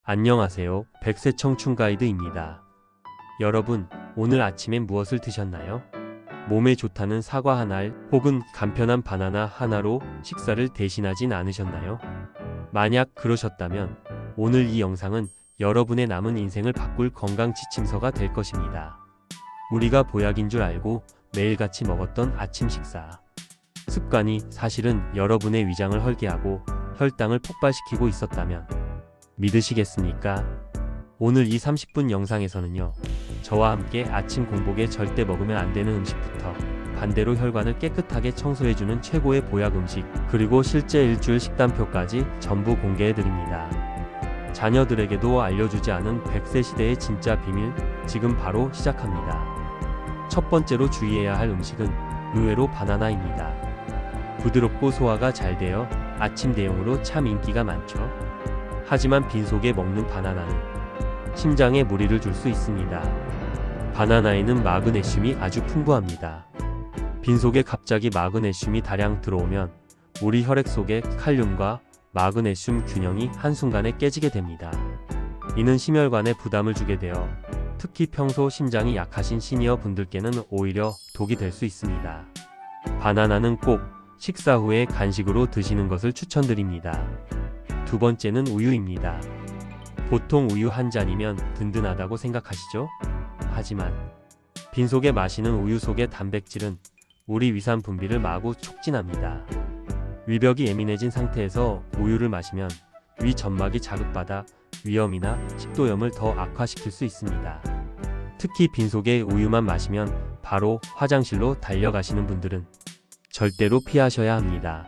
안녕하세요. 백세 청춘 가이드입니다. 여러분, 오늘 아침엔 무엇을 드셨나요? 몸에 좋다는 사과 한 알 혹은 간편한 바나나 하나로 식사를 대신하진 않으셨나요? 만약 그러셨다면 오늘 이 영상은 여러분의 남은 인생을 바꿀 건강 지침서가 될 것입니다. 우리가 보약인 줄 알고 매일같이 먹었던 아침 식사 습관이 사실은 여러분의 위장을 헐게하고 혈당을 폭발시키고 있었다면 믿으시겠습니까? 오늘 이 30분 영상에서는요, 저와 함께 아침 공복에 절대 먹으면 안 되는 음식부터 반대로 혈관을 깨끗하게 청소해주는 최고의 보약 음식, 그리고 실제 일주일 식단표까지 전부 공개해드립니다. 자녀들에게도 알려주지 않은 100세 시대의 진짜 비밀, 지금 바로 시작합니다. 첫 번째로 주의해야 할 음식은 의외로 바나나입니다. 부드럽고 소화가 잘 되어 아침 대용으로 참 인기가 많죠. 하지만 빈속에 먹는 바나나는 심장에 무리를 줄 수 있습니다. 바나나에는 마그네슘이 아주 풍부합니다. 빈속에 갑자기 마그네슘이 다량 들어오면 우리 혈액 속의 칼륨과 마그네슘 균형이 한순간에 깨지게 됩니다. 이는 심혈관에 부담을 주게 되어 특히 평소 심장이 약하신 시니어 분들께는 오히려 독이 될 수 있습니다. 바나나는 꼭 식사 후에 간식으로 드시는 것을 추천드립니다. 두 번째는 우유입니다. 보통 우유 한 잔이면 든든하다고 생각하시죠? 하지만 빈속에 마시는 우유 속의 단백질은 우리 위산 분비를 마구 촉진합니다. 위벽이 예민해진 상태에서 우유를 마시면 위 점막이 자극받아 위염이나 식도염을 더 악화시킬 수 있습니다. 특히 빈속에 우유만 마시면 바로 화장실로 달려가시는 분들은 절대로 피하셔야 합니다.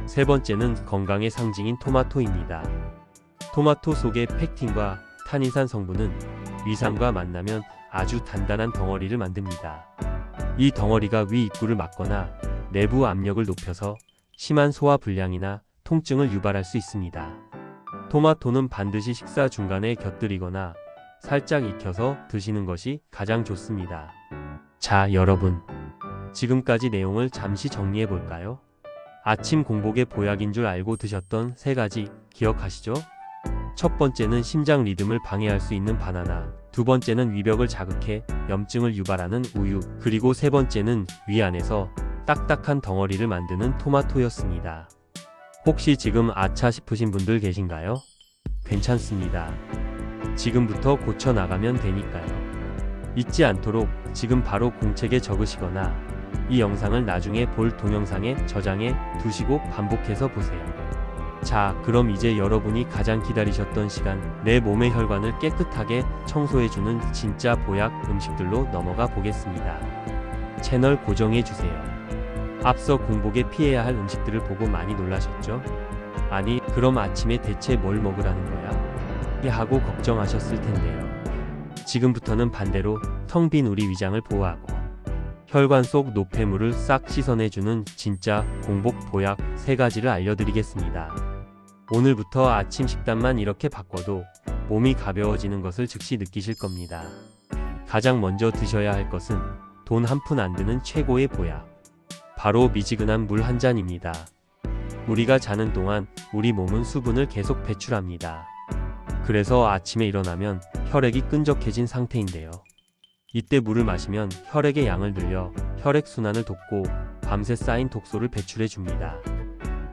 세 번째는 건강의 상징인 토마토입니다. 토마토 속의 펙틴과 타닌산 성분은 위산과 만나면 아주 단단한 덩어리를 만듭니다. 이 덩어리가 위 입구를 막거나 내부 압력을 높여서 심한 소화 불량이나 통증을 유발할 수 있습니다. 토마토는 반드시 식사 중간에 곁들이거나 살짝 익혀서 드시는 것이 가장 좋습니다. 자, 여러분, 지금까지 내용을 잠시 정리해 볼까요? 아침 공복에 보약인 줄 알고 드셨던 세 가지 기억하시죠? 첫 번째는 심장 리듬을 방해할 수 있는 바나나, 두 번째는 위벽을 자극해 염증을 유발하는 우유, 그리고 세 번째는 위 안에서 딱딱한 덩어리를 만드는 토마토였습니다. 혹시 지금 아차 싶으신 분들 계신가요? 괜찮습니다. 지금부터 고쳐 나가면 되니까요. 잊지 않도록 지금 바로 공책에 적으시거나 이 영상을 나중에 볼 동영상에 저장해 두시고 반복해서 보세요. 자, 그럼 이제 여러분이 가장 기다리셨던 시간, 내 몸의 혈관을 깨끗하게 청소해주는 진짜 보약 음식들로 넘어가 보겠습니다. 채널 고정해주세요. 앞서 공복에 피해야 할 음식들을 보고 많이 놀라셨죠? 아니, 그럼 아침에 대체 뭘 먹으라는 거야? 하고 걱정하셨을 텐데요. 지금부터는 반대로 텅 빈 우리 위장을 보호하고 혈관 속 노폐물을 싹 씻어내주는 진짜 공복 보약 3가지를 알려드리겠습니다. 오늘부터 아침 식단만 이렇게 바꿔도 몸이 가벼워지는 것을 즉시 느끼실 겁니다. 가장 먼저 드셔야 할 것은 돈 한 푼 안 드는 최고의 보약, 바로 미지근한 물 한 잔입니다. 우리가 자는 동안 우리 몸은 수분을 계속 배출합니다. 그래서 아침에 일어나면 혈액이 끈적해진 상태인데요. 이때 물을 마시면 혈액의 양을 늘려 혈액순환을 돕고 밤새 쌓인 독소를 배출해 줍니다.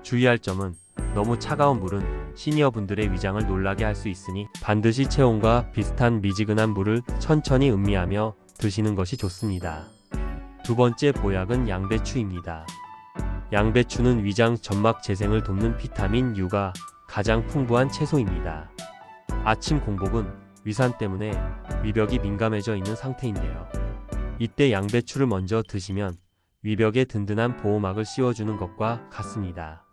주의할 점은 너무 차가운 물은 시니어분들의 위장을 놀라게 할 수 있으니 반드시 체온과 비슷한 미지근한 물을 천천히 음미하며 드시는 것이 좋습니다. 두 번째 보약은 양배추입니다. 양배추는 위장 점막 재생을 돕는 비타민 U가 가장 풍부한 채소입니다. 아침 공복은 위산 때문에 위벽이 민감해져 있는 상태인데요. 이때 양배추를 먼저 드시면 위벽에 든든한 보호막을 씌워주는 것과 같습니다.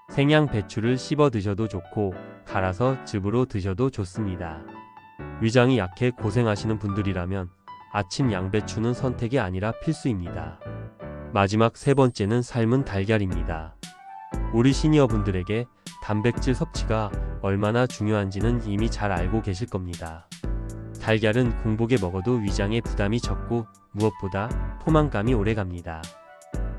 생양 배추를 씹어 드셔도 좋고 갈아서 즙으로 드셔도 좋습니다. 위장이 약해 고생하시는 분들이라면 아침 양배추는 선택이 아니라 필수입니다. 마지막 세 번째는 삶은 달걀입니다. 우리 시니어분들에게 단백질 섭취가 얼마나 중요한지는 이미 잘 알고 계실 겁니다. 달걀은 공복에 먹어도 위장에 부담이 적고 무엇보다 포만감이 오래갑니다.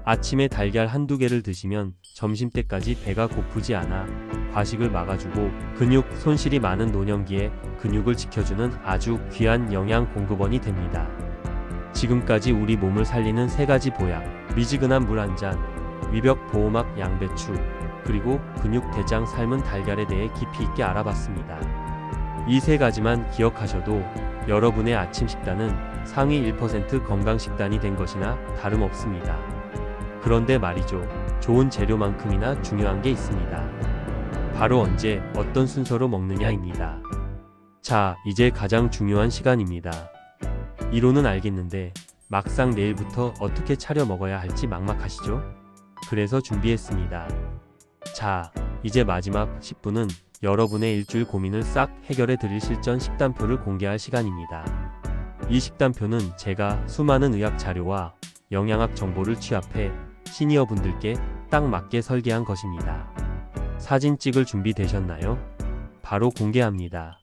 아침에 달걀 한두 개를 드시면 점심때까지 배가 고프지 않아 과식을 막아주고 근육 손실이 많은 노년기에 근육을 지켜주는 아주 귀한 영양 공급원이 됩니다. 지금까지 우리 몸을 살리는 3가지 보약, 미지근한 물 한 잔, 위벽 보호막 양배추, 그리고 근육 대장 삶은 달걀에 대해 깊이 있게 알아봤습니다. 이 3가지만 기억하셔도 여러분의 아침 식단은 상위 1% 건강 식단이 된 것이나 다름없습니다. 그런데 말이죠. 좋은 재료만큼이나 중요한 게 있습니다. 바로 언제, 어떤 순서로 먹느냐입니다. 자, 이제 가장 중요한 시간입니다. 이론은 알겠는데 막상 내일부터 어떻게 차려 먹어야 할지 막막하시죠? 그래서 준비했습니다. 자, 이제 마지막 10분은 여러분의 일주일 고민을 싹 해결해 드릴 실전 식단표를 공개할 시간입니다. 이 식단표는 제가 수많은 의학 자료와 영양학 정보를 취합해 시니어분들께 딱 맞게 설계한 것입니다. 사진 찍을 준비 되셨나요? 바로 공개합니다.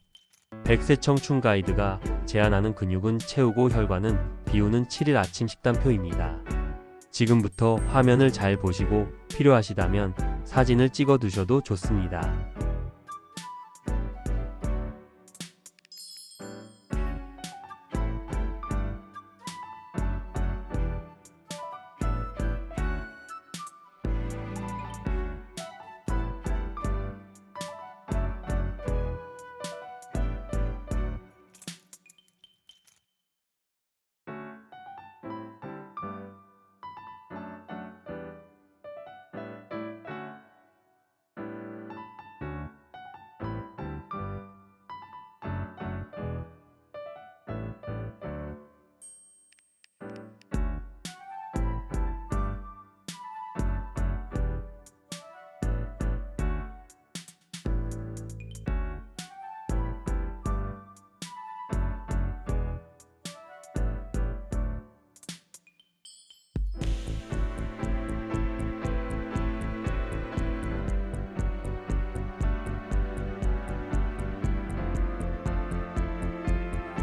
100세 청춘 가이드가 제안하는 근육은 채우고 혈관은 비우는 7일 아침 식단표입니다. 지금부터 화면을 잘 보시고 필요하시다면 사진을 찍어 두셔도 좋습니다.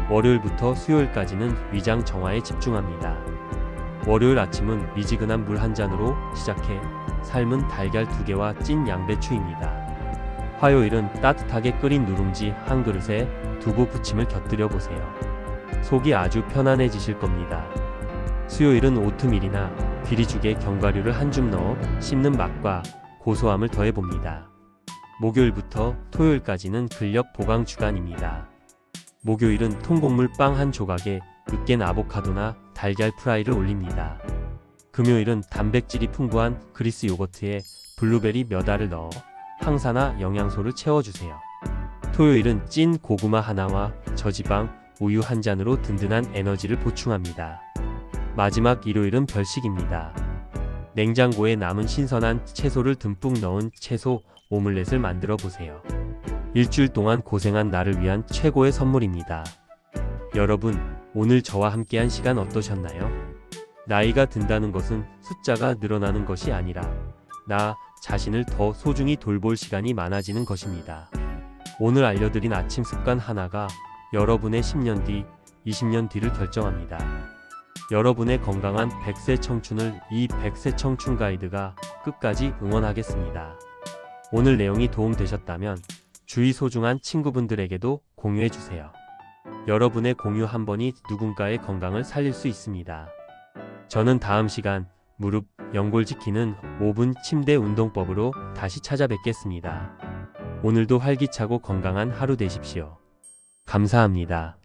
월요일부터 수요일까지는 위장 정화에 집중합니다. 월요일 아침은 미지근한 물 한 잔으로 시작해 삶은 달걀 2개와 찐 양배추입니다. 화요일은 따뜻하게 끓인 누룽지 한 그릇에 두부 부침을 곁들여 보세요. 속이 아주 편안해지실 겁니다. 수요일은 오트밀이나 귀리죽에 견과류를 한 줌 넣어 씹는 맛과 고소함을 더해봅니다. 목요일부터 토요일까지는 근력 보강 주간입니다. 목요일은 통곡물 빵 한 조각에 으깬 아보카도나 달걀 프라이를 올립니다. 금요일은 단백질이 풍부한 그리스 요거트에 블루베리 몇 알을 넣어 항산화 영양소를 채워주세요. 토요일은 찐 고구마 하나와 저지방 우유 한 잔으로 든든한 에너지를 보충합니다. 마지막 일요일은 별식입니다. 냉장고에 남은 신선한 채소를 듬뿍 넣은 채소 오믈렛을 만들어 보세요. 일주일 동안 고생한 나를 위한 최고의 선물입니다. 여러분, 오늘 저와 함께한 시간 어떠셨나요? 나이가 든다는 것은 숫자가 늘어나는 것이 아니라 나 자신을 더 소중히 돌볼 시간이 많아지는 것입니다. 오늘 알려드린 아침 습관 하나가 여러분의 10년 뒤, 20년 뒤를 결정합니다. 여러분의 건강한 100세 청춘을 이 100세 청춘 가이드가 끝까지 응원하겠습니다. 오늘 내용이 도움되셨다면 주위 소중한 친구분들에게도 공유해주세요. 여러분의 공유 한 번이 누군가의 건강을 살릴 수 있습니다. 저는 다음 시간 무릎, 연골 지키는 5분 침대 운동법으로 다시 찾아뵙겠습니다. 오늘도 활기차고 건강한 하루 되십시오. 감사합니다.